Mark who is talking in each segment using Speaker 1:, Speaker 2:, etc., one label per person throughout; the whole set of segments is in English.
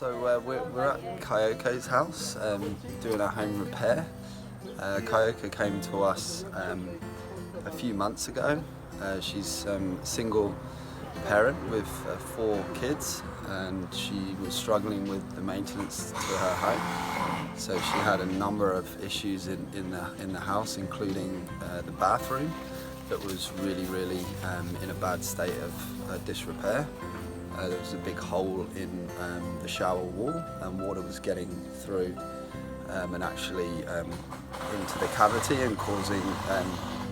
Speaker 1: We're at Kayoko's house doing a home repair. Kayoko came to us a few months ago. She's a single parent with 4 kids, and she was struggling with the maintenance to her home. So she had a number of issues in the house, including the bathroom that was really in a bad state of disrepair. There was a big hole in the shower wall, and water was getting through and actually into the cavity and causing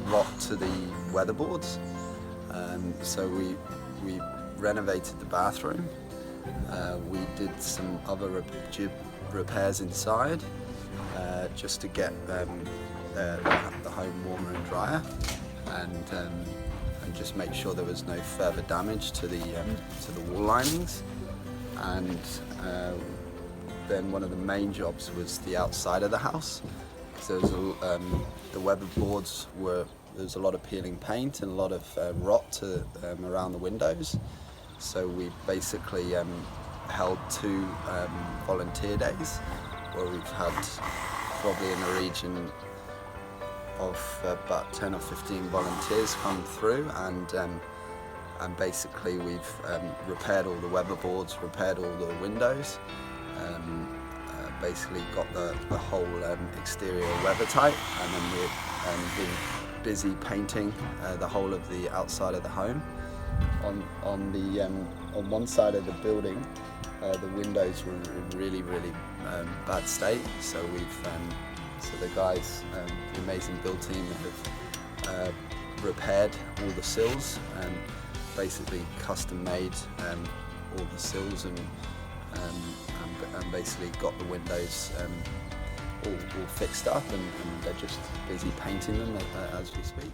Speaker 1: rot to the weatherboards. So we renovated the bathroom. We did some other repairs inside just to get the home warmer and drier, and just make sure there was no further damage to the wall linings. And then one of the main jobs was the outside of the house, because the weatherboards there was a lot of peeling paint and a lot of rot around the windows. So we basically held 2 volunteer days where we've had probably in the region of about 10 or 15 volunteers come through, and basically we've repaired all the weatherboards, repaired all the windows, basically got the whole exterior weather tight, and then we've been busy painting the whole of the outside of the home. On one side of the building, the windows were in really bad state, so the guys, the amazing build team, have repaired all the sills and basically custom made all the sills and basically got the windows all fixed up, and they're just busy painting them as we speak.